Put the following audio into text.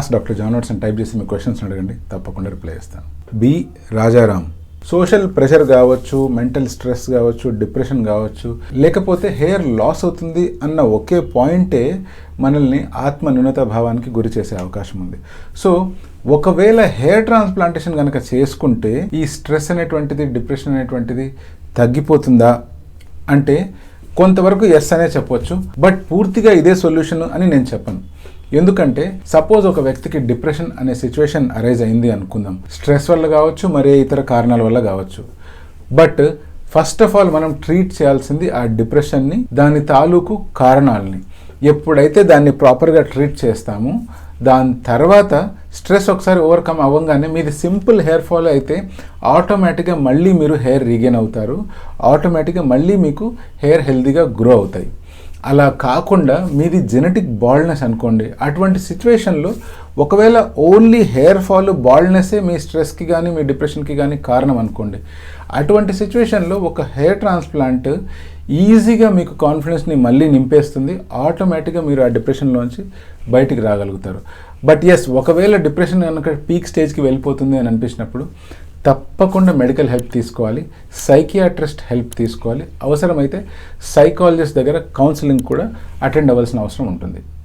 Ask doctor John watts అని type చేసి మీ questions అడగండి, తప్పకుండా రిప్లై ఇస్తాను. బి రాజారాం, సోషల్ ప్రెషర్ కావచ్చు, మెంటల్ స్ట్రెస్ కావచ్చు, డిప్రెషన్ కావచ్చు, లేకపోతే హెయిర్ లాస్ అవుతుంది అన్న ఒకే పాయింటే మనల్ని ఆత్మ న్యూనతా భావానికి గురి చేసే అవకాశం ఉంది. సో ఒకవేళ హెయిర్ ట్రాన్స్ప్లాంటేషన్ కనుక చేసుకుంటే ఈ స్ట్రెస్ అనేటువంటిది, డిప్రెషన్ అనేటువంటిది తగ్గిపోతుందా అంటే కొంతవరకు ఎస్ అనే చెప్పొచ్చు. బట్ పూర్తిగా ఇదే సొల్యూషన్ అని నేను చెప్పను. ఎందుకంటే సపోజ్ ఒక వ్యక్తికి డిప్రెషన్ అనే సిచ్యువేషన్ అరైజ్ అయింది అనుకుందాం, స్ట్రెస్ వల్ల కావచ్చు, మరే ఇతర కారణాల వల్ల కావచ్చు. బట్ ఫస్ట్ ఆఫ్ ఆల్ మనం ట్రీట్ చేయాల్సింది ఆ డిప్రెషన్ని, దాని తాలూకు కారణాలని. ఎప్పుడైతే దాన్ని ప్రాపర్గా ట్రీట్ చేస్తామో దాని తర్వాత స్ట్రెస్ ఒకసారి ఓవర్కమ్ అవ్వగానే మీది సింపుల్ హెయిర్ ఫాల్ అయితే ఆటోమేటిక్గా మళ్ళీ మీరు హెయిర్ రీగెయిన్ అవుతారు, ఆటోమేటిక్గా మళ్ళీ మీకు హెయిర్ హెల్తీగా గ్రో అవుతాయి. అలా కాకుండా మీది జెనెటిక్ బాల్డ్నెస్ అనుకోండి, అటువంటి సిచ్యువేషన్లో ఒకవేళ ఓన్లీ హెయిర్ ఫాల్ బాల్డ్నెస్సే మీ స్ట్రెస్కి కానీ మీ డిప్రెషన్కి కానీ కారణం అనుకోండి, అటువంటి సిచ్యువేషన్లో ఒక హెయిర్ ట్రాన్స్ప్లాంట్ ఈజీగా మీకు కాన్ఫిడెన్స్ని మళ్ళీ నింపేస్తుంది, ఆటోమేటిక్గా మీరు ఆ డిప్రెషన్లోంచి బయటికి రాగలుగుతారు. బట్ ఎస్, ఒకవేళ డిప్రెషన్ కనుక పీక్ స్టేజ్కి వెళ్ళిపోతుంది అని అనిపించినప్పుడు తప్పకుండా మెడికల్ హెల్ప్ తీసుకోవాలి, సైకియాట్రిస్ట్ హెల్ప్ తీసుకోవాలి, అవసరమైతే సైకాలజిస్ట్ దగ్గర కౌన్సిలింగ్ కూడా అటెండ్ అవ్వాల్సిన అవసరం ఉంటుంది.